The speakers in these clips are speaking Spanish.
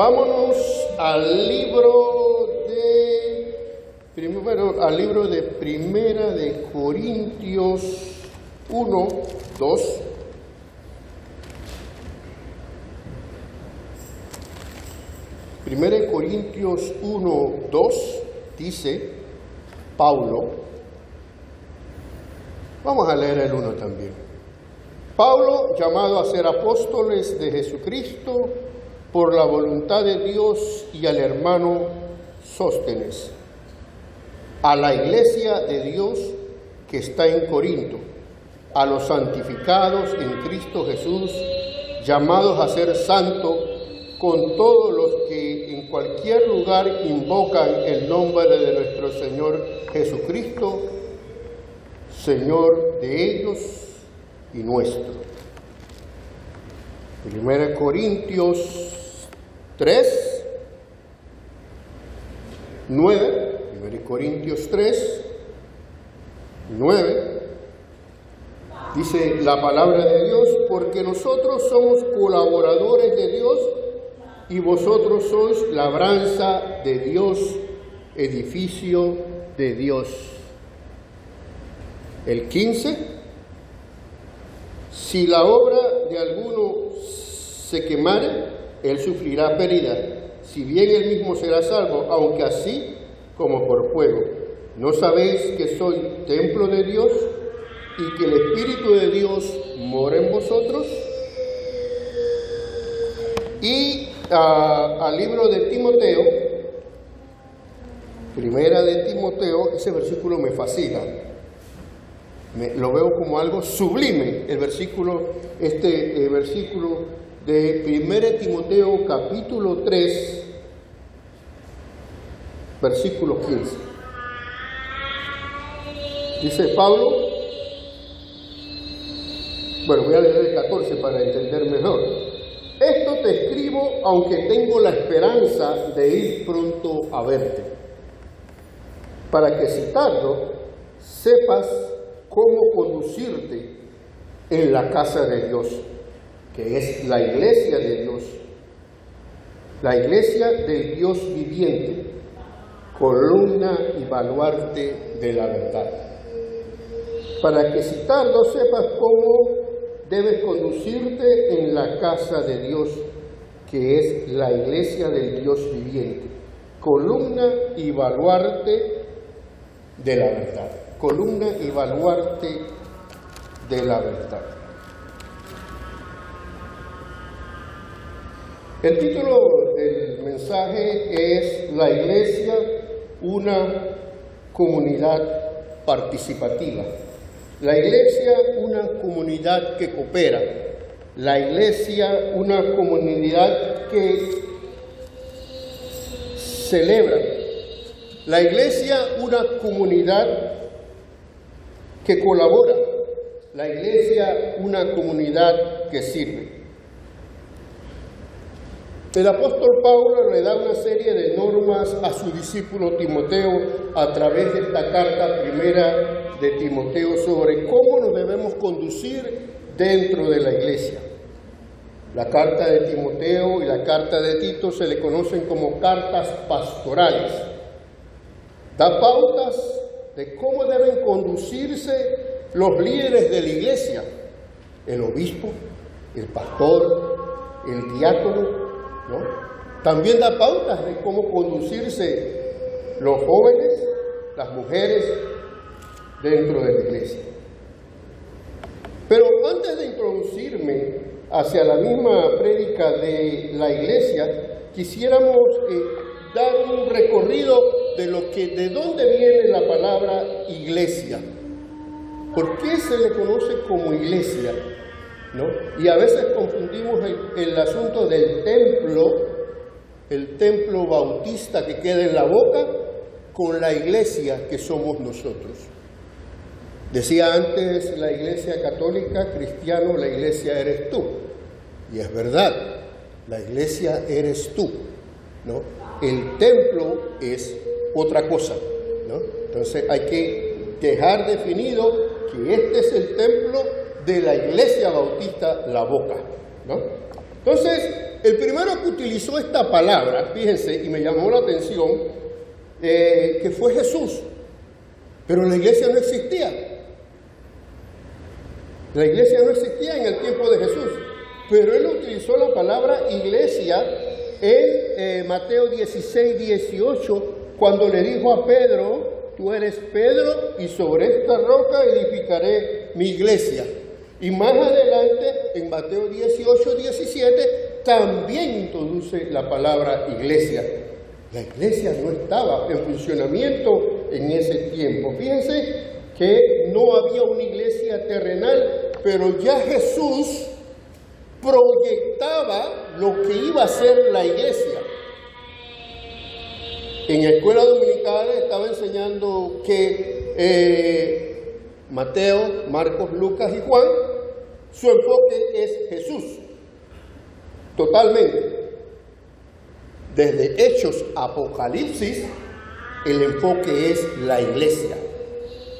Vámonos al libro de Primera de Corintios 1, 2. Primera de Corintios 1, 2 dice Pablo. Vamos a leer el 1 también. Pablo, llamado a ser apóstoles de Jesucristo por la voluntad de Dios, y al hermano Sóstenes, a la iglesia de Dios que está en Corinto, a los santificados en Cristo Jesús, llamados a ser santos, con todos los que en cualquier lugar invocan el nombre de nuestro Señor Jesucristo, Señor de ellos y nuestro. 1 Corintios 3, 9, 1 Corintios 3, 9, dice la palabra de Dios: porque nosotros somos colaboradores de Dios y vosotros sois labranza de Dios, edificio de Dios. El 15, si la obra de alguno se quemare, él sufrirá pérdida, si bien él mismo será salvo, aunque así como por fuego. ¿No sabéis que soy templo de Dios y que el Espíritu de Dios mora en vosotros? Y al libro de Timoteo, Primera de Timoteo, ese versículo me fascina. Lo veo como algo sublime, el versículo de 1 Timoteo capítulo 3, versículo 15. Dice Pablo, voy a leer el 14 para entender mejor. Esto te escribo aunque tengo la esperanza de ir pronto a verte, para que si tardo, sepas cómo conducirte en la casa de Dios, que es la iglesia de Dios, la iglesia del Dios viviente, columna y baluarte de la verdad. Para que si tardo sepas cómo debes conducirte en la casa de Dios, que es la iglesia del Dios viviente, columna y baluarte de la verdad. Columna y baluarte de la verdad. El título del mensaje es La iglesia, una comunidad participativa. La iglesia, una comunidad que coopera. La iglesia, una comunidad que celebra. La iglesia, una comunidad que colabora. La iglesia, una comunidad que sirve. El apóstol Pablo le da una serie de normas a su discípulo Timoteo a través de esta carta primera de Timoteo sobre cómo nos debemos conducir dentro de la iglesia. La carta de Timoteo y la carta de Tito se le conocen como cartas pastorales. Da pautas de cómo deben conducirse los líderes de la iglesia, el obispo, el pastor, el diácono, ¿no? También da pautas de cómo conducirse los jóvenes, las mujeres dentro de la iglesia. Pero antes de introducirme hacia la misma prédica de la iglesia, quisiéramos dar un recorrido de dónde viene la palabra iglesia. ¿Por qué se le conoce como iglesia? ¿No? Y a veces confundimos el asunto del templo, el templo bautista que queda en la boca, con la iglesia que somos nosotros. Decía antes la iglesia católica, cristiano, la iglesia eres tú. Y es verdad, la iglesia eres tú, ¿no? El templo es otra cosa, ¿no? Entonces hay que dejar definido que este es el templo de la iglesia bautista La Boca, ¿no? Entonces, El primero que utilizó esta palabra, fíjense, y me llamó la atención, que fue Jesús. Pero la iglesia no existía. La iglesia no existía en el tiempo de Jesús. Pero él utilizó la palabra iglesia en Mateo 16, 18, cuando le dijo a Pedro: tú eres Pedro y sobre esta roca edificaré mi iglesia. Y más adelante, en Mateo 18, 17, también introduce la palabra iglesia. La iglesia no estaba en funcionamiento en ese tiempo. Fíjense que no había una iglesia terrenal, pero ya Jesús proyectaba lo que iba a ser la iglesia. En la escuela dominical estaba enseñando que Mateo, Marcos, Lucas y Juan, su enfoque es Jesús, totalmente. Desde Hechos a Apocalipsis, el enfoque es la iglesia.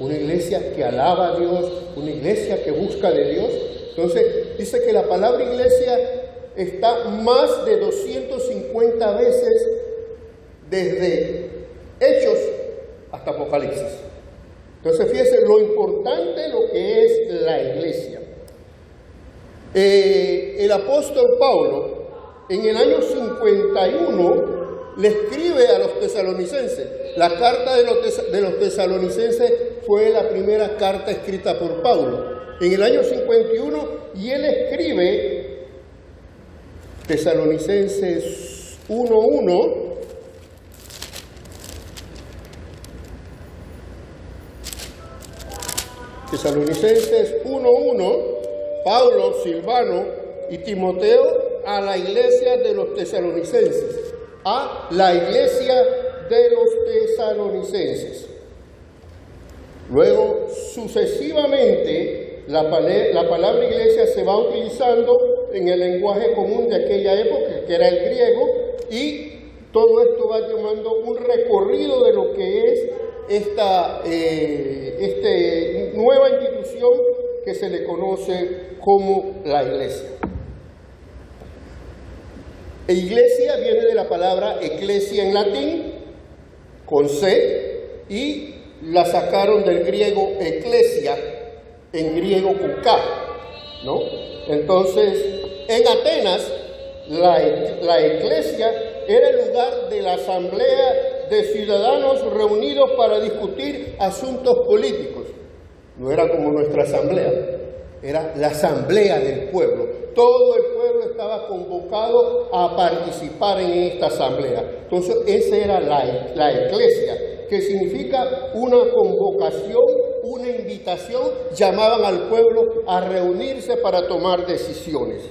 Una iglesia que alaba a Dios, una iglesia que busca de Dios. Entonces, dice que la palabra iglesia está más de 250 veces desde Hechos hasta Apocalipsis. Entonces, fíjense lo importante lo que es la iglesia. El apóstol Pablo, en el año 51, le escribe a los tesalonicenses. La carta de los tesalonicenses fue la primera carta escrita por Pablo. En el año 51, y él escribe Tesalonicenses 1:1. Tesalonicenses 1:1, Pablo, Silvano y Timoteo a la iglesia de los tesalonicenses, a la iglesia de los tesalonicenses. Luego, sucesivamente, la palabra iglesia se va utilizando en el lenguaje común de aquella época, que era el griego, y todo esto va llevando un recorrido de lo que es esta nueva institución que se le conoce como la iglesia. Iglesia viene de la palabra ecclesia en latín, con C, y la sacaron del griego ecclesia, en griego con K, ¿no? Entonces, en Atenas, la iglesia era el lugar de la asamblea de ciudadanos reunidos para discutir asuntos políticos. No era como nuestra asamblea, era la asamblea del pueblo. Todo el pueblo estaba convocado a participar en esta asamblea. Entonces, esa era la iglesia, que significa una convocación, una invitación. Llamaban al pueblo a reunirse para tomar decisiones.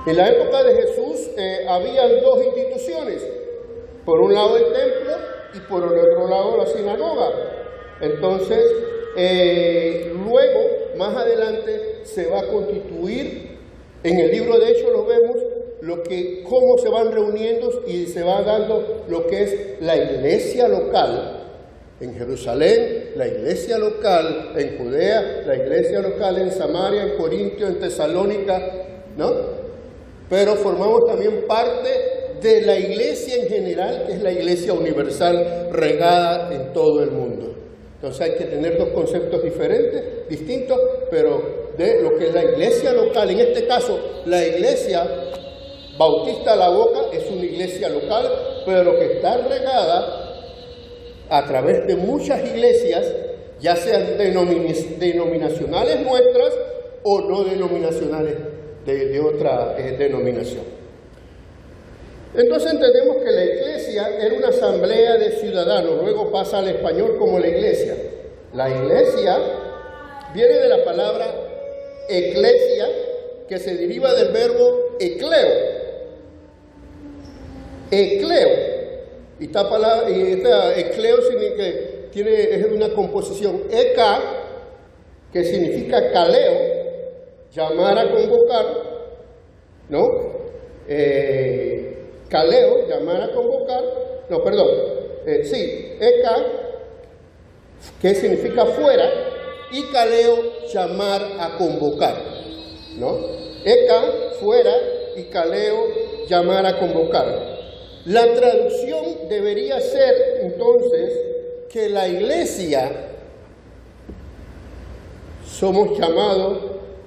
En la época de Jesús habían dos instituciones. Por un lado el templo y por el otro lado la sinagoga. Entonces, luego, más adelante, se va a constituir, en el libro de Hechos lo vemos, cómo se van reuniendo y se va dando lo que es la iglesia local. En Jerusalén, la iglesia local, en Judea, la iglesia local, en Samaria, en Corintio, en Tesalónica, ¿no? Pero formamos también parte de la iglesia en general, que es la iglesia universal regada en todo el mundo. Entonces hay que tener dos conceptos diferentes, distintos, pero de lo que es la iglesia local. En este caso, la iglesia Bautista La Boca es una iglesia local, pero que está regada a través de muchas iglesias, ya sean denominacionales nuestras o no denominacionales de otra denominación. Entonces entendemos que la iglesia era una asamblea de ciudadanos, luego pasa al español como la iglesia. La iglesia viene de la palabra eclesia, que se deriva del verbo ecleo. Ecleo. Y esta ecleo es una composición eka, que significa caleo, llamar a convocar, ¿no? Caleo, llamar a convocar, eka, que significa fuera, y caleo, llamar a convocar, ¿no? Eka, fuera, y Caleo, llamar a convocar. La traducción debería ser, entonces, que la iglesia somos llamados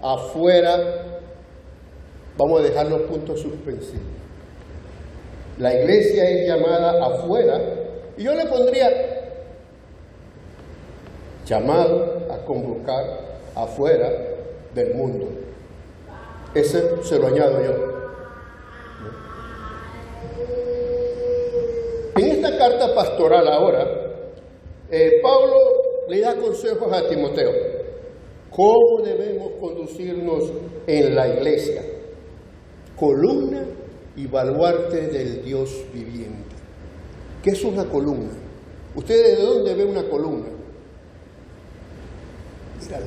afuera. Vamos a dejar los puntos suspensivos. La iglesia es llamada afuera, y yo le pondría llamado a convocar afuera del mundo. Ese se lo añado yo. En esta carta pastoral ahora, Pablo le da consejos a Timoteo. ¿Cómo debemos conducirnos en la iglesia? Columna y baluarte del Dios viviente. ¿Qué es una columna? ¿Ustedes de dónde ven una columna? Míralo.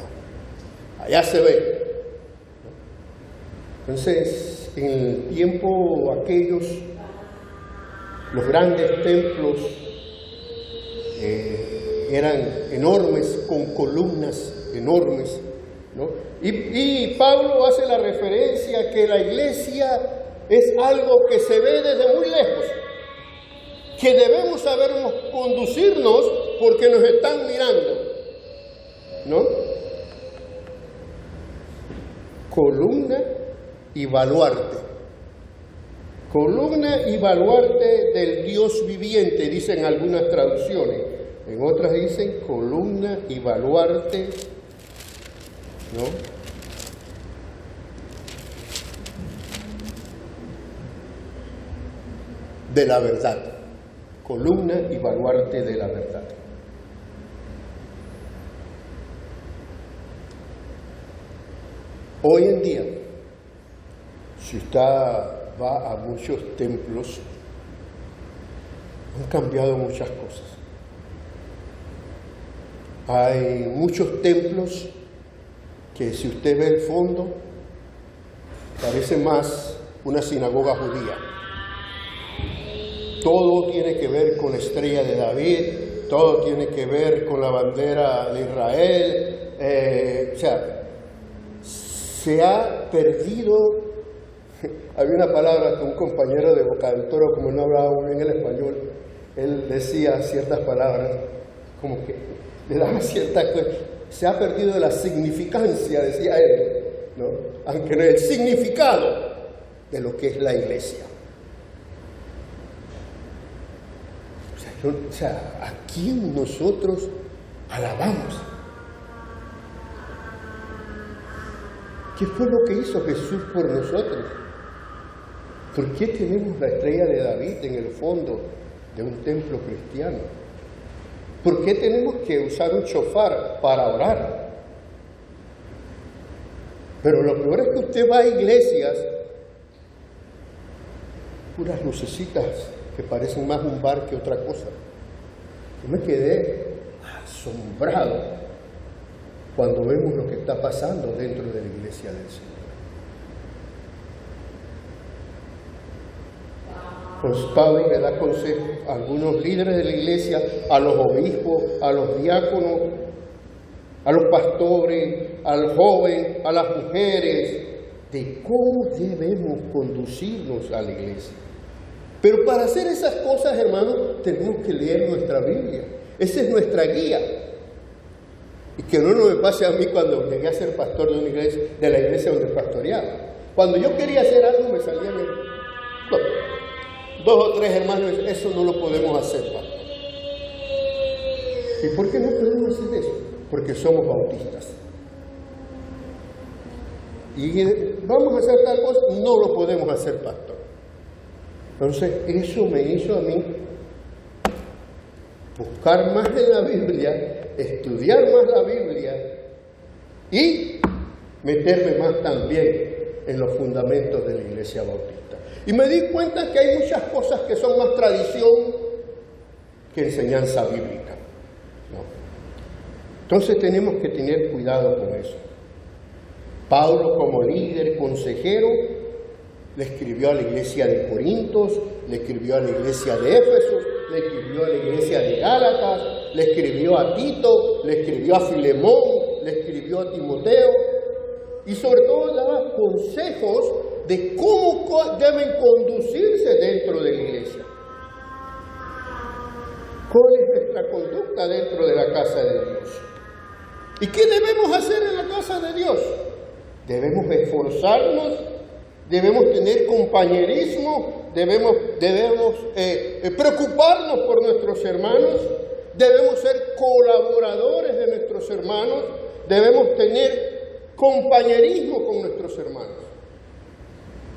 Allá se ve. Entonces, en el tiempo aquellos, los grandes templos eran enormes, con columnas enormes, ¿no? Y Pablo hace la referencia que la iglesia es algo que se ve desde muy lejos, que debemos sabernos conducirnos porque nos están mirando, ¿no? Columna y baluarte. Columna y baluarte del Dios viviente, dicen algunas traducciones. En otras dicen columna y baluarte, ¿no? De la verdad. Columna y baluarte de la verdad. Hoy en día, si usted va a muchos templos, han cambiado muchas cosas. Hay muchos templos que si usted ve el fondo, parece más una sinagoga judía. Todo tiene que ver con la estrella de David, todo tiene que ver con la bandera de Israel. O sea, se ha perdido. Había una palabra que un compañero de Boca del Toro, como no hablaba muy bien el español, él decía ciertas palabras, como que le daba cierta cosa. Se ha perdido la significancia, decía él, ¿no? Aunque no es el significado de lo que es la iglesia. O sea, ¿a quién nosotros alabamos? ¿Qué fue lo que hizo Jesús por nosotros? ¿Por qué tenemos la estrella de David en el fondo de un templo cristiano? ¿Por qué tenemos que usar un shofar para orar? Pero lo peor es que usted va a iglesias, puras lucecitas que parecen más un bar que otra cosa. Yo me quedé asombrado cuando vemos lo que está pasando dentro de la iglesia del Señor. Pues Pablo le da consejo a algunos líderes de la iglesia, a los obispos, a los diáconos, a los pastores, al joven, a las mujeres, de cómo debemos conducirnos a la iglesia. Pero para hacer esas cosas, hermanos, tenemos que leer nuestra Biblia. Esa es nuestra guía. Y que no me pase a mí cuando llegué a ser pastor de una iglesia, de la iglesia donde pastoreaba. Cuando yo quería hacer algo, me salían dos o tres hermanos, eso no lo podemos hacer, pastor. ¿Y por qué no podemos hacer eso? Porque somos bautistas. Y vamos a hacer tal cosa, no lo podemos hacer, pastor. Entonces, eso me hizo a mí buscar más en la Biblia, estudiar más la Biblia y meterme más también en los fundamentos de la Iglesia Bautista. Y me di cuenta que hay muchas cosas que son más tradición que enseñanza bíblica, ¿no? Entonces tenemos que tener cuidado con eso. Pablo, como líder, consejero, le escribió a la iglesia de Corintios, le escribió a la iglesia de Éfeso, le escribió a la iglesia de Gálatas, le escribió a Tito, le escribió a Filemón, le escribió a Timoteo, y sobre todo daba consejos de cómo deben conducirse dentro de la iglesia. ¿Cuál es nuestra conducta dentro de la casa de Dios? ¿Y qué debemos hacer en la casa de Dios? Debemos esforzarnos, debemos tener compañerismo, debemos preocuparnos por nuestros hermanos, debemos ser colaboradores de nuestros hermanos, debemos tener compañerismo con nuestros hermanos.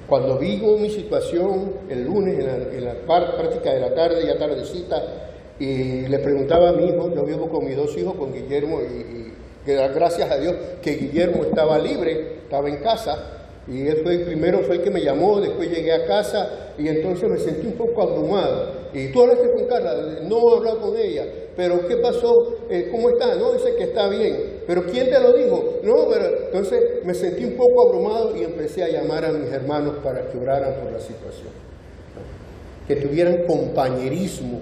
Cuando vivo mi situación el lunes en la práctica de la tarde, ya tardecita, y le preguntaba a mi hijo, yo vivo con mis dos hijos, con Guillermo y gracias a Dios que Guillermo estaba libre, estaba en casa, y él primero fue el que me llamó, después llegué a casa y entonces me sentí un poco abrumado. Y tú hablaste con Carla, no he hablado con ella, pero ¿qué pasó? ¿Cómo está? No, dice que está bien. ¿Pero quién te lo dijo? No, pero entonces me sentí un poco abrumado y empecé a llamar a mis hermanos para que oraran por la situación. Que tuvieran compañerismo,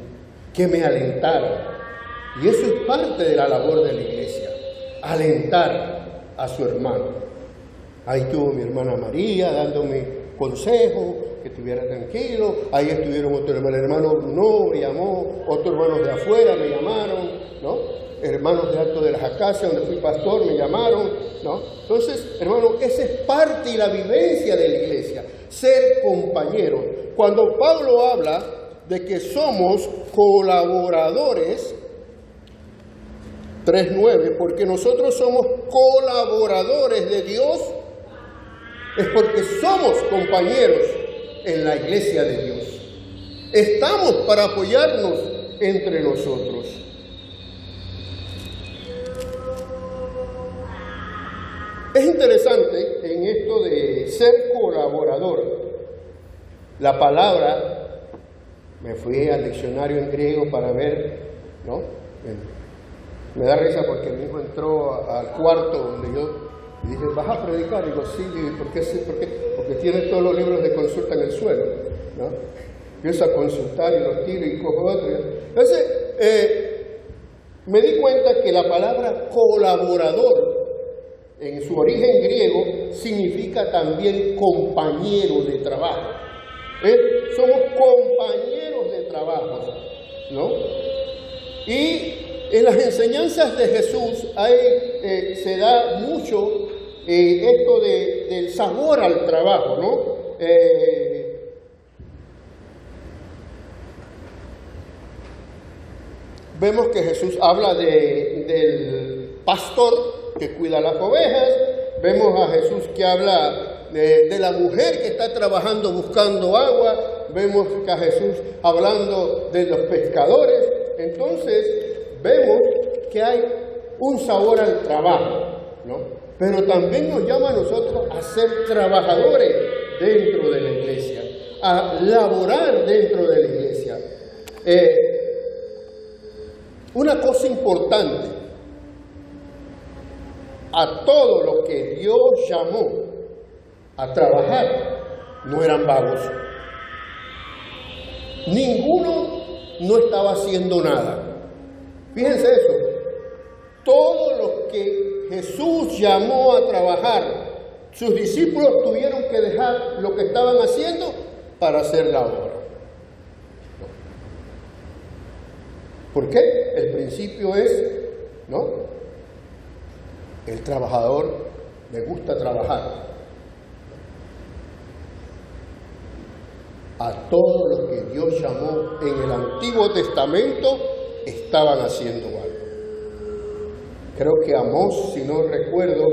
que me alentaran. Y eso es parte de la labor de la iglesia, alentar a su hermano. Ahí estuvo mi hermana María dándome consejos, que estuviera tranquilo. Ahí estuvieron otros hermanos, el hermano Bruno me llamó, otros hermanos de afuera me llamaron, ¿no? Hermanos de Alto de las Acacias, donde fui pastor, me llamaron, ¿no? Entonces, hermano, esa es parte y la vivencia de la iglesia, ser compañeros. Cuando Pablo habla de que somos colaboradores, 3:9, porque nosotros somos colaboradores de Dios, es porque somos compañeros en la iglesia de Dios. Estamos para apoyarnos entre nosotros. Es interesante en esto de ser colaborador. La palabra, me fui al diccionario en griego para ver, ¿no? Me da risa porque mi hijo entró al cuarto donde yo y dije, ¿vas a predicar? Y digo, sí. ¿Por qué? Porque tiene todos los libros de consulta en el suelo, ¿no? Empiezo a consultar y los tiro y cojo otro. Entonces, me di cuenta que la palabra colaborador, en su origen griego, significa también compañero de trabajo. Somos compañeros de trabajo, ¿no? Y en las enseñanzas de Jesús se da mucho esto del sabor al trabajo, ¿no? Vemos que Jesús habla del pastor que cuida las ovejas, vemos a Jesús que habla de la mujer que está trabajando buscando agua, vemos a Jesús hablando de los pescadores. Entonces, vemos que hay un sabor al trabajo, ¿no? Pero también nos llama a nosotros a ser trabajadores dentro de la iglesia, a laborar dentro de la iglesia. Una cosa importante, a todos los que Dios llamó a trabajar, no eran vagos. Ninguno no estaba haciendo nada. Fíjense eso, todos los que Jesús llamó a trabajar, sus discípulos tuvieron que dejar lo que estaban haciendo para hacer la obra. ¿Por qué? El principio es, ¿no? El trabajador le gusta trabajar. A todos los que Dios llamó en el Antiguo Testamento estaban haciendo algo. Creo que Amós, si no recuerdo,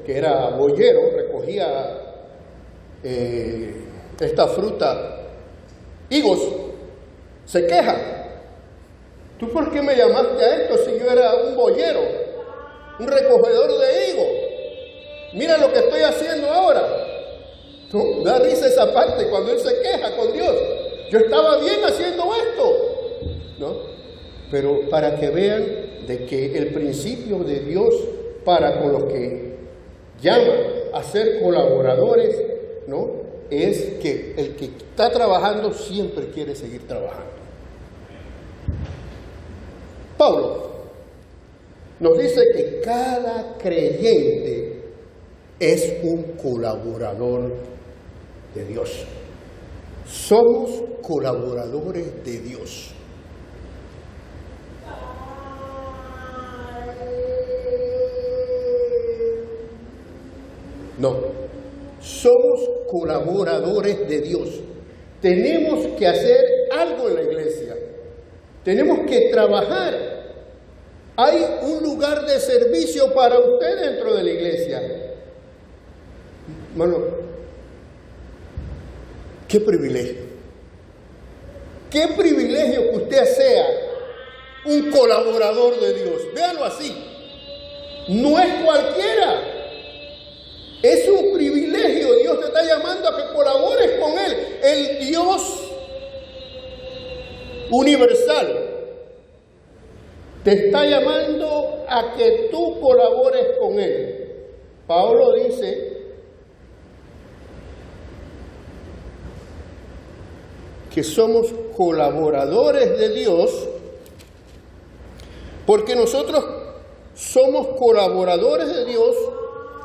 que era boyero, recogía esta fruta, higos, se queja. ¿Tú por qué me llamaste a esto si yo era un boyero, un recogedor de higos? Mira lo que estoy haciendo ahora. ¿No? Da risa esa parte cuando él se queja con Dios. Yo estaba bien haciendo esto, ¿no? Pero para que vean de que el principio de Dios para con los que llaman a ser colaboradores, ¿no? Es que el que está trabajando siempre quiere seguir trabajando. Pablo nos dice que cada creyente es un colaborador de Dios. Somos colaboradores de Dios. No, somos colaboradores de Dios. Tenemos que hacer algo en la iglesia. Tenemos que trabajar. Hay un lugar de servicio para usted dentro de la iglesia. Hermano, qué privilegio. Qué privilegio que usted sea un colaborador de Dios. Véalo así. No es cualquiera. Es un privilegio. Dios te está llamando a que colabores con Él. El Dios universal te está llamando a que tú colabores con Él. Pablo dice que somos colaboradores de Dios porque nosotros somos colaboradores de Dios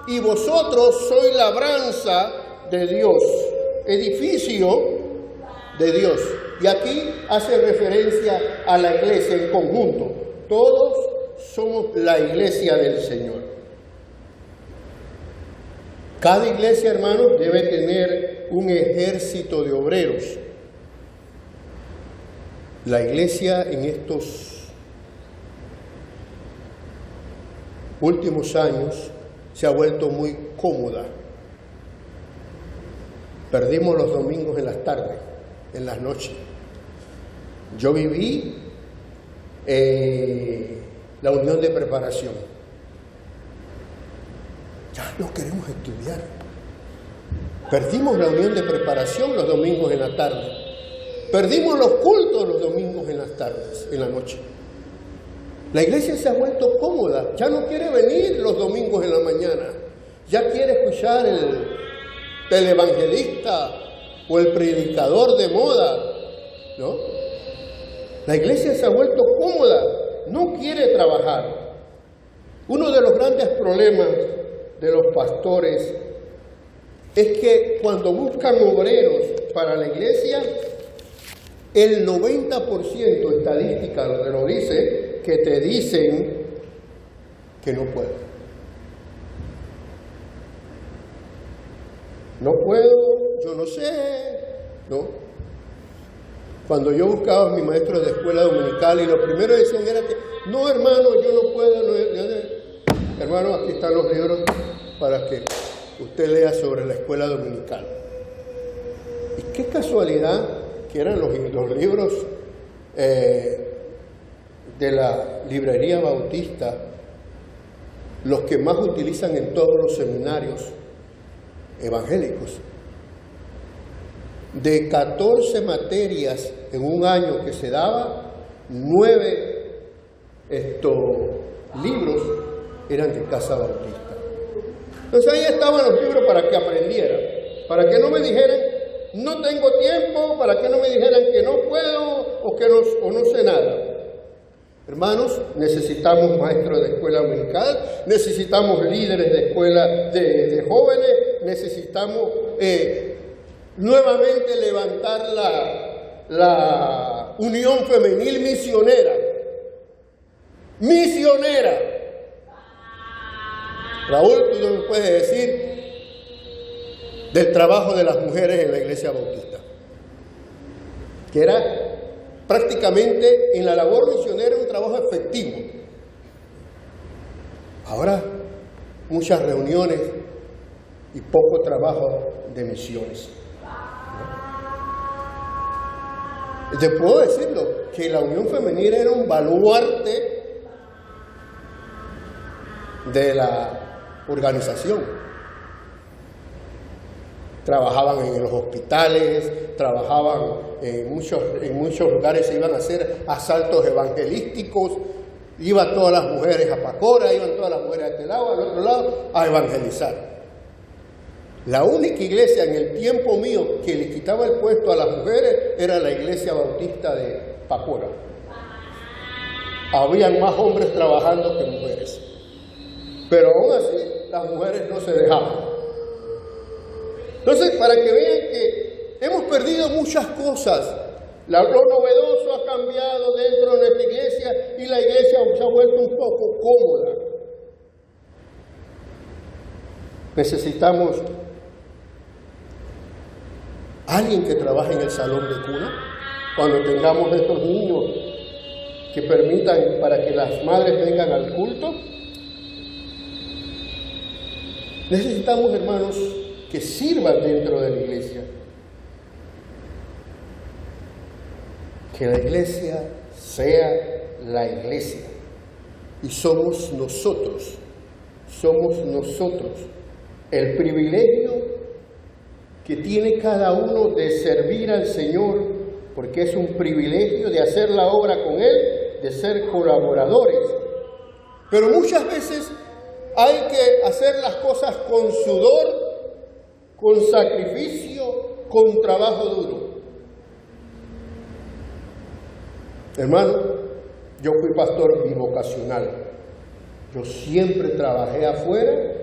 y vosotros sois labranza de Dios, edificio de Dios. Y aquí hace referencia a la iglesia en conjunto. Todos somos la iglesia del Señor. Cada iglesia, hermanos, debe tener un ejército de obreros. La iglesia en estos últimos años se ha vuelto muy cómoda. Perdimos los domingos en las tardes, en las noches. Yo viví la unión de preparación. Ya no queremos estudiar. Perdimos la unión de preparación los domingos en la tarde. Perdimos los cultos los domingos en las tardes, en la noche. La iglesia se ha vuelto cómoda. Ya no quiere venir los domingos en la mañana. Ya quiere escuchar el televangelista o el predicador de moda, ¿no? La iglesia se ha vuelto cómoda. No quiere trabajar. Uno de los grandes problemas de los pastores es que cuando buscan obreros para la iglesia, el 90% estadística lo dice, que te dicen que no puedo. No puedo, yo no sé, ¿no? Cuando yo buscaba a mi maestro de escuela dominical y lo primero que decían era que, no hermano, yo no puedo, hermano, aquí están los libros para que usted lea sobre la escuela dominical. Y qué casualidad que eran los libros de la librería bautista los que más utilizan en todos los seminarios evangélicos. De 14 materias en un año que se daba, 9 libros eran de Casa Bautista. Entonces ahí estaban los libros para que aprendieran, para que no me dijeran no tengo tiempo, para que no me dijeran que no puedo o no sé nada. Hermanos, necesitamos maestros de escuela dominical, necesitamos líderes de escuela de jóvenes, necesitamos nuevamente levantar la unión femenil misionera. Misionera. Raúl, tú no me puedes decir del trabajo de las mujeres en la iglesia bautista, que era prácticamente en la labor misionera un trabajo efectivo. Ahora, muchas reuniones y poco trabajo de misiones. Te puedo decirlo, que la unión femenina era un baluarte de la organización. Trabajaban en los hospitales, trabajaban en muchos lugares, se iban a hacer asaltos evangelísticos, iban todas las mujeres a Pacora, iban todas las mujeres a este lado, al otro lado, a evangelizar. La única iglesia en el tiempo mío que le quitaba el puesto a las mujeres era la iglesia bautista de Pacora. Habían más hombres trabajando que mujeres. Pero aún así, las mujeres no se dejaban. Entonces, para que vean que hemos perdido muchas cosas, lo novedoso ha cambiado dentro de nuestra iglesia y la iglesia se ha vuelto un poco cómoda. Necesitamos alguien que trabaje en el salón de cuna, cuando tengamos estos niños que permitan para que las madres vengan al culto. Necesitamos, hermanos, que sirvan dentro de la iglesia. Que la iglesia sea la iglesia. Y somos nosotros el privilegio que tiene cada uno de servir al Señor, porque es un privilegio de hacer la obra con Él, de ser colaboradores. Pero muchas veces hay que hacer las cosas con sudor, con sacrificio, con trabajo duro. Hermano, yo fui pastor bivocacional. Yo siempre trabajé afuera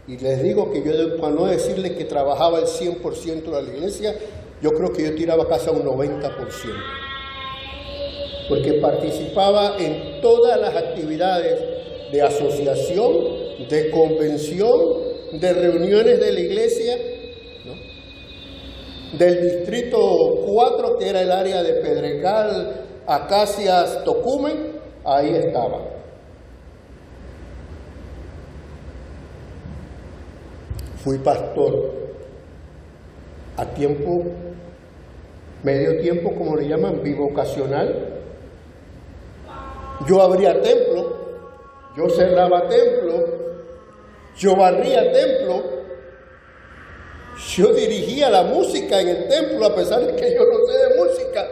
y les digo que yo, para no decirles que trabajaba el 100% de la iglesia, yo creo que yo tiraba casi un 90%. Porque participaba en todas las actividades de asociación, de convención, de reuniones de la iglesia, ¿no? Del distrito 4, que era el área de Pedregal, Acacias, Tocumen, ahí estaba. Fui pastor a tiempo, medio tiempo, como le llaman, bivocacional. Yo abría templo, yo cerraba templo, yo barría templo, yo dirigía la música en el templo, a pesar de que yo no sé de música.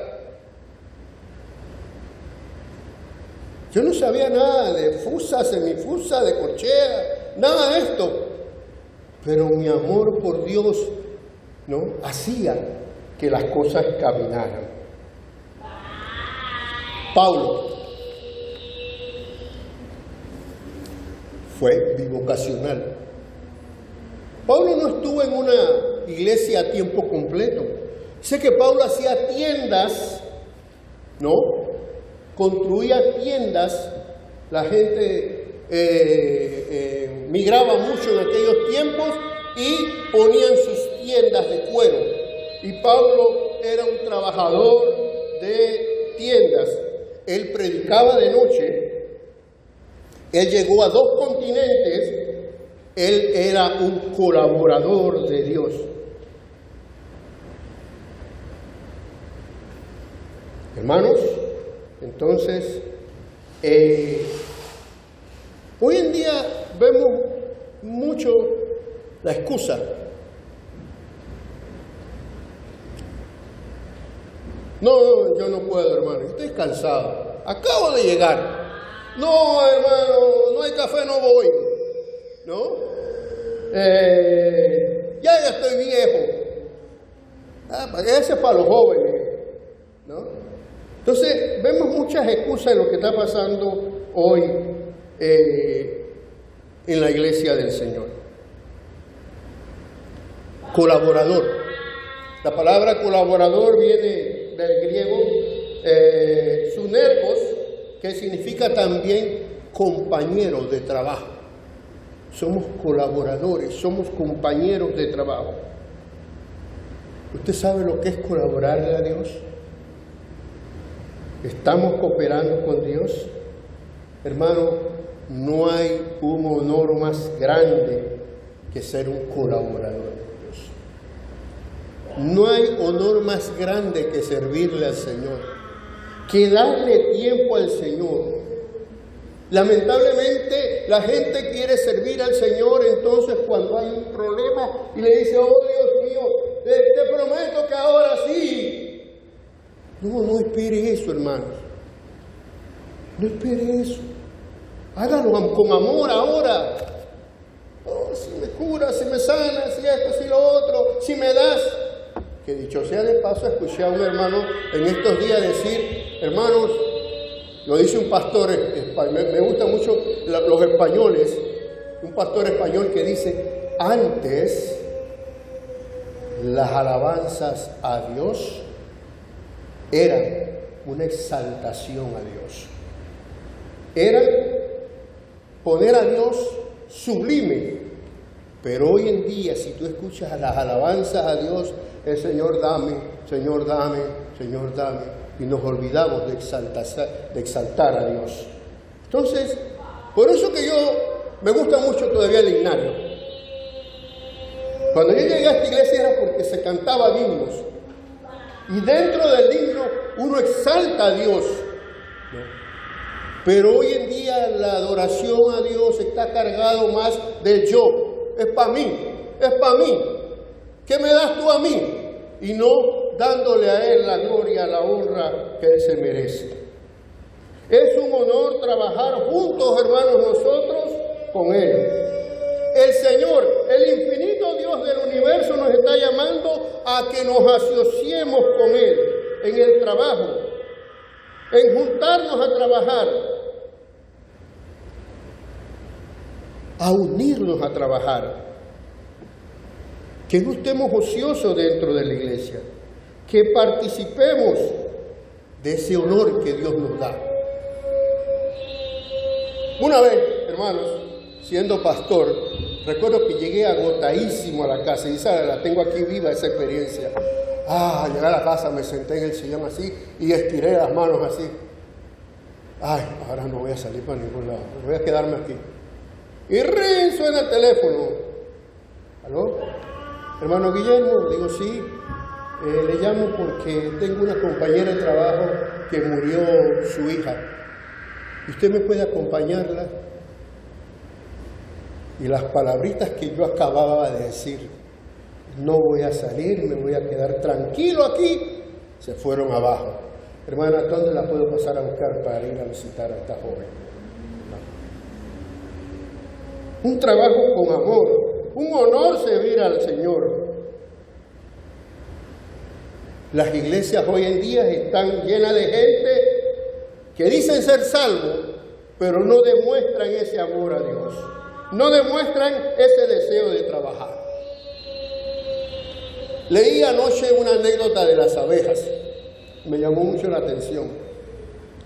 Yo no sabía nada de fusa, semifusa, de corchea, nada de esto. Pero mi amor por Dios, ¿no?, hacía que las cosas caminaran. Pablo fue bivocacional. Pablo no estuvo en una iglesia a tiempo completo. Sé que Pablo hacía tiendas, ¿no? Construía tiendas. La gente migraba mucho en aquellos tiempos y ponían sus tiendas de cuero. Y Pablo era un trabajador de tiendas. Él predicaba de noche. Él llegó a 2 continentes. Él era un colaborador de Dios. Hermanos, entonces, hoy en día vemos mucho la excusa. No, yo no puedo, hermano, estoy cansado, acabo de llegar. No, hermano, no hay café, no voy, ¿no? Ya estoy viejo. Ese es para los jóvenes, ¿no? Entonces, vemos muchas excusas en lo que está pasando hoy en la iglesia del Señor. Colaborador. La palabra colaborador viene del griego sunergos, que significa también compañero de trabajo. Somos colaboradores, somos compañeros de trabajo. ¿Usted sabe lo que es colaborarle a Dios? ¿Estamos cooperando con Dios? Hermano, no hay un honor más grande que ser un colaborador de Dios. No hay honor más grande que servirle al Señor, que darle tiempo al Señor. Lamentablemente la gente quiere servir al Señor, entonces cuando hay un problema y le dice, oh Dios mío, te prometo que ahora sí. No espere eso, hermanos. No espere eso. Hágalo con amor ahora. Oh, si me curas, si me sanas, si esto, si lo otro, si me das. Que dicho sea de paso, escuché a un hermano en estos días decir, hermanos, lo dice un pastor español, me gustan mucho los españoles, un pastor español que dice, antes Las alabanzas a Dios eran una exaltación a Dios. Eran poner a Dios sublime. Pero hoy en día, si tú escuchas las alabanzas a Dios, el Señor dame, Señor dame, Señor dame, y nos olvidamos de exaltar a Dios. Entonces, por eso que me gusta mucho todavía el himnario. Cuando yo llegué a esta iglesia era porque se cantaba himnos. Y dentro del himno uno exalta a Dios. Pero hoy en día la adoración a Dios está cargado más del yo. Es para mí, es para mí. ¿Qué me das tú a mí? Y no dándole a Él la gloria, la honra que Él se merece. Es un honor trabajar juntos, hermanos, nosotros con Él. El Señor, el infinito Dios del universo, nos está llamando a que nos asociemos con Él en el trabajo, en juntarnos a trabajar, a unirnos a trabajar. Que no estemos ociosos dentro de la iglesia, que participemos de ese honor que Dios nos da. Una vez, hermanos, siendo pastor, recuerdo que llegué agotadísimo a la casa, y la tengo aquí viva esa experiencia. Llegué a la casa, me senté en el sillón así y estiré las manos así. Ahora no voy a salir para ningún lado, voy a quedarme aquí. Y suena el teléfono. ¿Aló? Hermano Guillermo, digo sí, le llamo porque tengo una compañera de trabajo que murió su hija. ¿Usted me puede acompañarla? Y las palabritas que yo acababa de decir, no voy a salir, me voy a quedar tranquilo aquí, se fueron abajo. Hermana, ¿dónde la puedo pasar a buscar para ir a visitar a esta joven? Un trabajo con amor. Un honor servir al Señor. Las iglesias hoy en día están llenas de gente que dicen ser salvos, pero no demuestran ese amor a Dios. No demuestran ese deseo de trabajar. Leí anoche una anécdota de las abejas. Me llamó mucho la atención.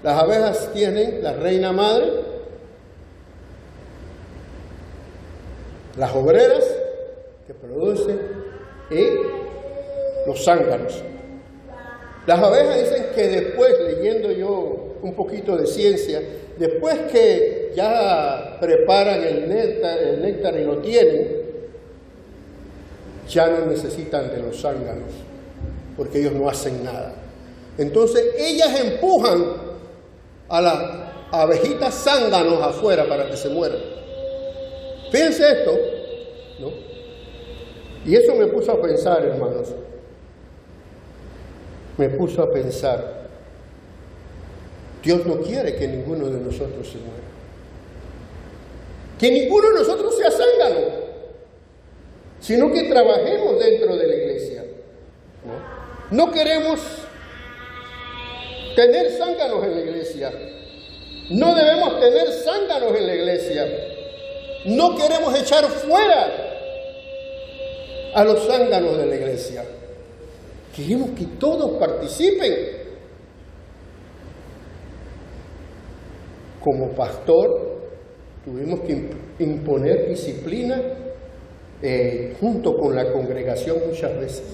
Las abejas tienen la reina madre, las obreras que producen y los zánganos. Las abejas dicen que después, leyendo yo un poquito de ciencia, después que ya preparan el néctar y lo tienen, ya no necesitan de los zánganos, porque ellos no hacen nada. Entonces ellas empujan a las abejitas zánganos afuera para que se mueran. Fíjense esto, ¿no? Y eso me puso a pensar, hermanos. Me puso a pensar. Dios no quiere que ninguno de nosotros se muera. Que ninguno de nosotros sea zángano, sino que trabajemos dentro de la iglesia. No queremos tener zánganos en la iglesia. No debemos tener zánganos en la iglesia. No queremos echar fuera a los zánganos de la iglesia. Queremos que todos participen. Como pastor, tuvimos que imponer disciplina junto con la congregación muchas veces.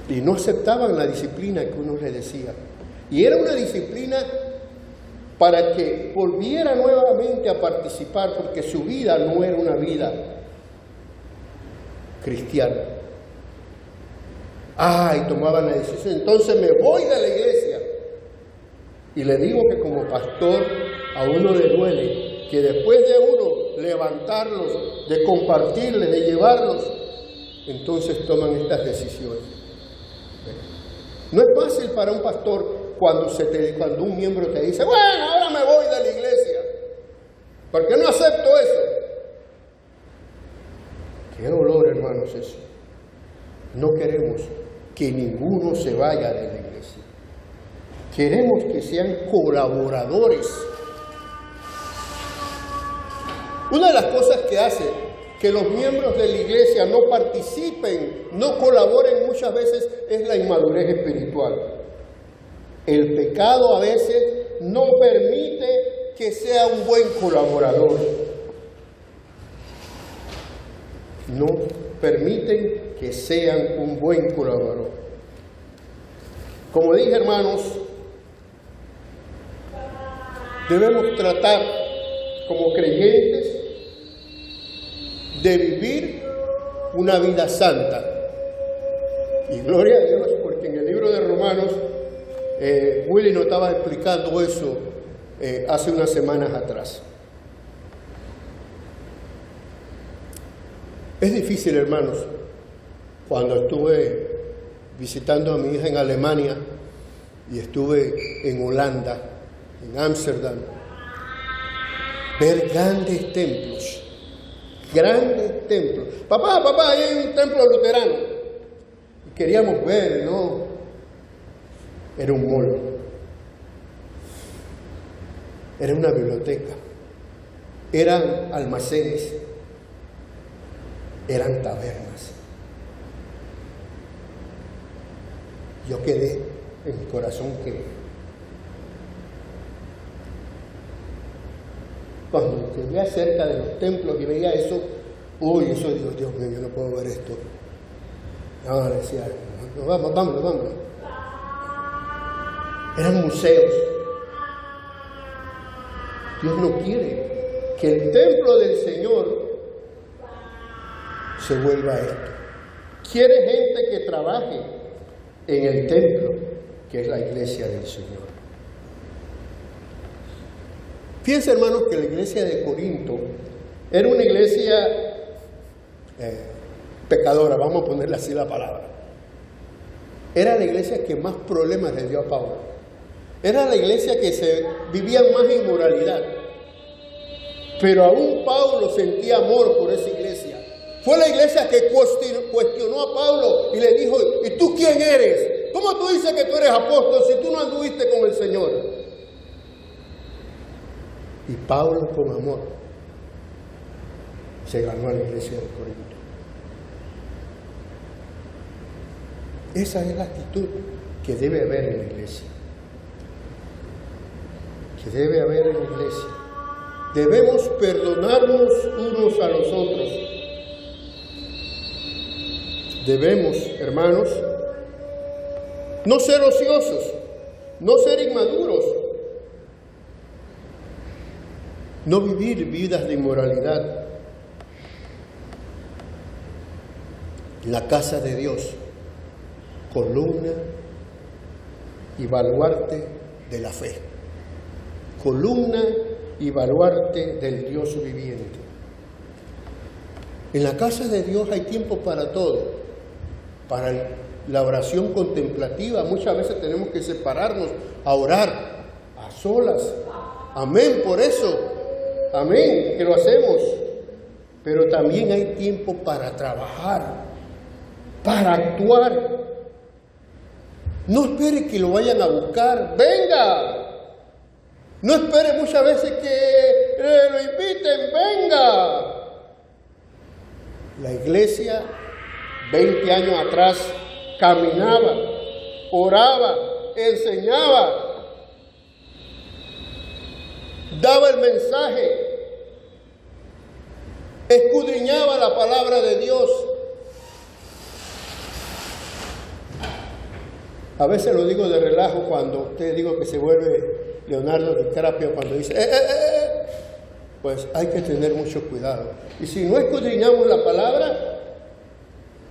Y no aceptaban la disciplina que uno les decía. Y era una disciplina para que volviera nuevamente a participar, porque su vida no era una vida cristiana. Y tomaban la decisión, entonces me voy de la iglesia. Y le digo que como pastor a uno le duele que después de uno levantarlos, de compartirles, de llevarlos, entonces toman estas decisiones. No es fácil para un pastor cuando un miembro te dice, bueno, ahora me voy de la iglesia, porque no acepto eso. Qué dolor, hermanos, eso. No queremos que ninguno se vaya de la iglesia. Queremos que sean colaboradores. Una de las cosas que hace que los miembros de la iglesia no participen, no colaboren muchas veces, es la inmadurez espiritual. El pecado a veces no permite que sea un buen colaborador. No permiten que sean un buen colaborador. Como dije, hermanos, debemos tratar como creyentes de vivir una vida santa. Y gloria a Dios, porque en el libro de Romanos, Willy nos estaba explicando eso hace unas semanas atrás. Es difícil, hermanos, cuando estuve visitando a mi hija en Alemania y estuve en Holanda, en Ámsterdam, ver grandes templos. Grandes templos. Papá, ahí hay un templo luterano. Y queríamos ver, ¿no? Era un mall. Era una biblioteca. Eran almacenes. Eran tabernas. Yo quedé en mi corazón que cuando estuve cerca de los templos y veía eso, uy, eso digo, Dios mío, yo no puedo ver esto. No, decía, no, vámonos. Eran museos. Dios no quiere que el templo del Señor se vuelva esto. Quiere gente que trabaje en el templo, que es la iglesia del Señor. Fíjense, hermanos, que la iglesia de Corinto era una iglesia pecadora, vamos a ponerle así la palabra. Era la iglesia que más problemas le dio a Pablo. Era la iglesia que se vivía más inmoralidad. Pero aún Pablo sentía amor por esa iglesia. Fue la iglesia que cuestionó a Pablo y le dijo, ¿y tú quién eres? ¿Cómo tú dices que tú eres apóstol si tú no anduviste con el Señor? Y Pablo, con amor, se ganó a la iglesia de Corinto. Esa es la actitud que debe haber en la iglesia. Que debe haber en la iglesia. Debemos perdonarnos unos a los otros. Debemos, hermanos, no ser ociosos, no ser inmaduros, no vivir vidas de inmoralidad. La casa de Dios, columna y baluarte de la fe. Columna y baluarte del Dios viviente. En la casa de Dios hay tiempo para todo. Para la oración contemplativa, muchas veces tenemos que separarnos a orar a solas. Amén, por eso. Amén, que lo hacemos. Pero también hay tiempo para trabajar, para actuar. No espere que lo vayan a buscar. ¡Venga! No espere muchas veces que lo inviten. ¡Venga! La iglesia, 20 años atrás, caminaba, oraba, enseñaba, daba el mensaje, escudriñaba la palabra de Dios. A veces lo digo de relajo cuando usted digo que se vuelve Leonardo DiCaprio cuando dice, pues hay que tener mucho cuidado. Y si no escudriñamos la palabra,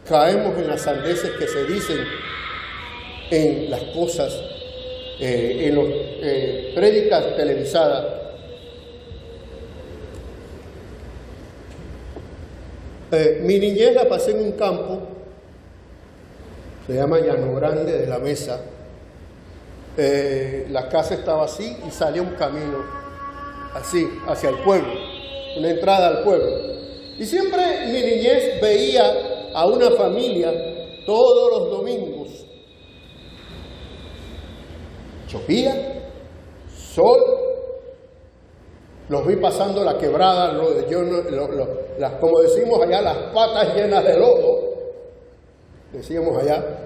caemos en las sandeces que se dicen en las cosas, en las prédicas televisadas. Mi niñez la pasé en un campo, se llama Llano Grande de la Mesa. La casa estaba así y salía un camino así, hacia el pueblo, una entrada al pueblo. Y siempre mi niñez veía a una familia todos los domingos. Llovía, sol, Los vi pasando la quebrada, como decimos allá, las patas llenas de lodo, decíamos allá.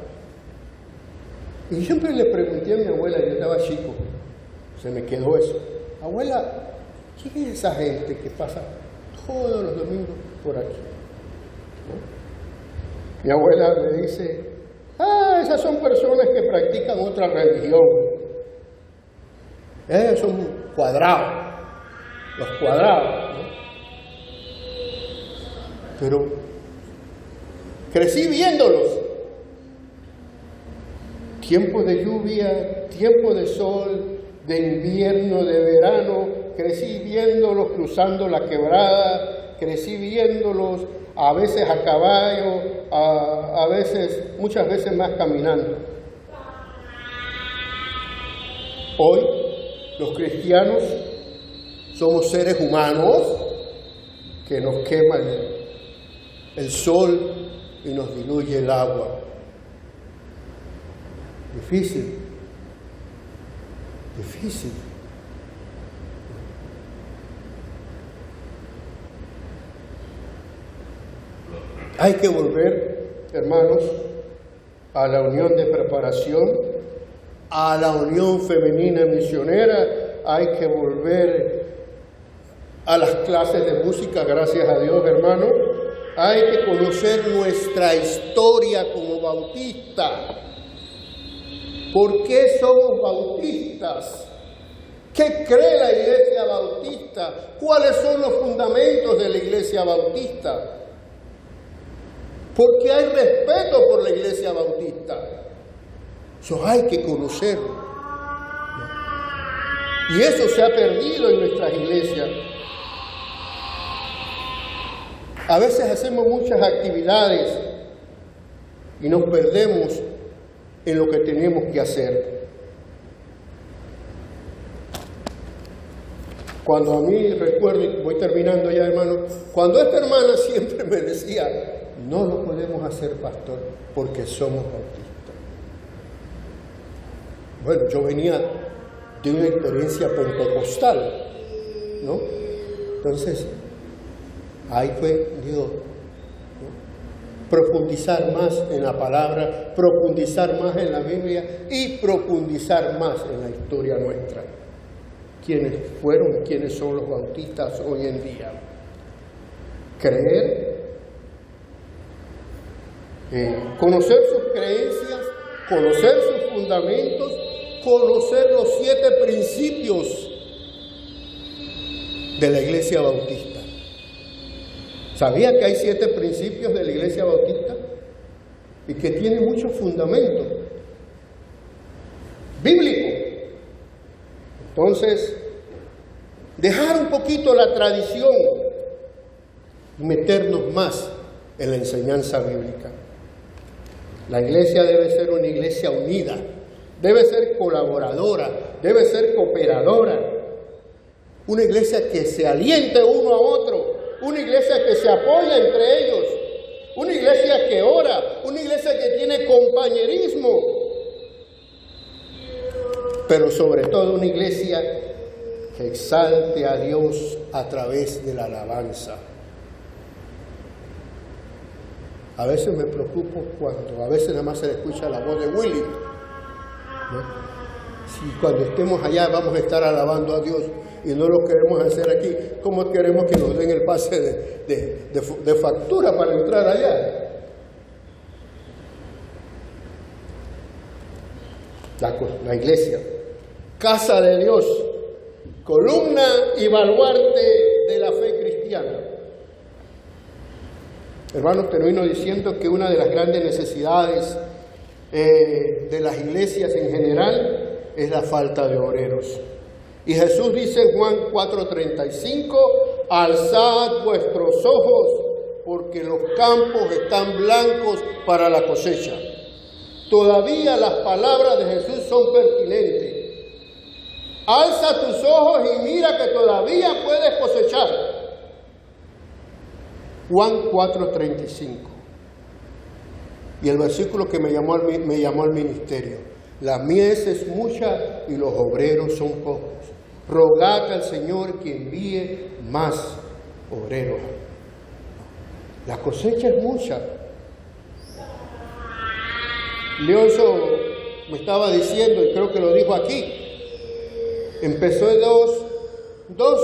Y siempre le pregunté a mi abuela, yo estaba chico, se me quedó eso. Abuela, ¿quién es esa gente que pasa todos los domingos por aquí? ¿No? Mi abuela me dice, esas son personas que practican otra religión. Son cuadrados. Los cuadrados, ¿no? Pero crecí viéndolos. Tiempo de lluvia, tiempo de sol, de invierno, de verano, crecí viéndolos cruzando la quebrada, crecí viéndolos a veces a caballo, a veces, muchas veces más caminando. Hoy, los cristianos somos seres humanos que nos quema el sol y nos diluye el agua. Difícil. Hay que volver, hermanos, a la unión de preparación, a la unión femenina misionera. Hay que volver a las clases de música, gracias a Dios, hermano. Hay que conocer nuestra historia como bautistas. ¿Por qué somos bautistas? ¿Qué cree la Iglesia Bautista? ¿Cuáles son los fundamentos de la Iglesia Bautista? ¿Por qué hay respeto por la Iglesia Bautista? Eso hay que conocerlo. Y eso se ha perdido en nuestras iglesias. A veces hacemos muchas actividades y nos perdemos en lo que tenemos que hacer. Cuando a mí recuerdo, y voy terminando ya, hermano, cuando esta hermana siempre me decía, no lo podemos hacer, pastor, porque somos bautistas. Bueno, yo venía de una experiencia pentecostal, ¿no? Entonces, ahí fue, digo, ¿no? Profundizar más en la palabra, profundizar más en la Biblia y profundizar más en la historia nuestra. ¿Quiénes fueron y quiénes son los bautistas hoy en día? Creer, conocer sus creencias, conocer sus fundamentos, conocer los 7 principios de la Iglesia Bautista. ¿Sabía que hay 7 principios de la Iglesia Bautista? Y que tiene muchos fundamentos bíblicos. Entonces, dejar un poquito la tradición y meternos más en la enseñanza bíblica. La iglesia debe ser una iglesia unida, debe ser colaboradora, debe ser cooperadora. Una iglesia que se aliente uno a otro, una iglesia que se apoya entre ellos, una iglesia que ora, una iglesia que tiene compañerismo, pero sobre todo una iglesia que exalte a Dios a través de la alabanza. A veces me preocupo cuando a veces nada más se le escucha la voz de Willy, ¿no? Si cuando estemos allá vamos a estar alabando a Dios y no lo queremos hacer aquí, ¿cómo queremos que nos den el pase de factura para entrar allá? La iglesia, casa de Dios, columna y baluarte de la fe cristiana. Hermanos, termino diciendo que una de las grandes necesidades de las iglesias en general es la falta de obreros. Y Jesús dice en Juan 4:35, alzad vuestros ojos porque los campos están blancos para la cosecha. Todavía las palabras de Jesús son pertinentes. Alza tus ojos y mira que todavía puedes cosechar. Juan 4:35. Y el versículo que me llamó al ministerio. La mies es mucha y los obreros son pocos. rogad al Señor que envíe más obreros. La cosecha es mucha. Leonzo me estaba diciendo, y creo que lo dijo aquí, empezó en dos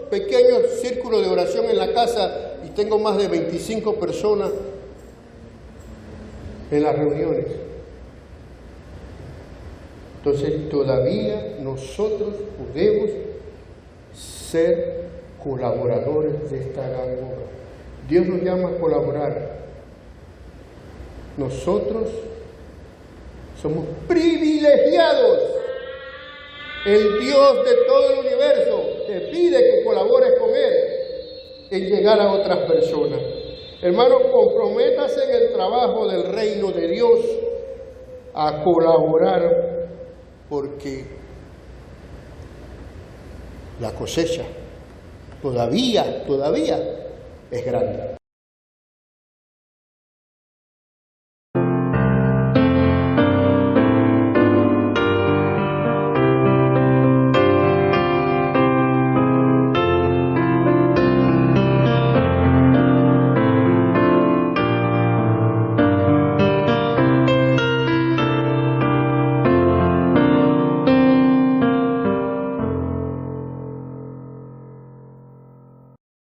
pequeños círculos de oración en la casa y tengo más de 25 personas en las reuniones. Entonces todavía nosotros podemos ser colaboradores de esta gran obra. Dios nos llama a colaborar. Nosotros somos privilegiados. El Dios de todo el universo te pide que colabores con Él en llegar a otras personas. Hermano, comprométase en el trabajo del reino de Dios a colaborar, porque la cosecha todavía es grande.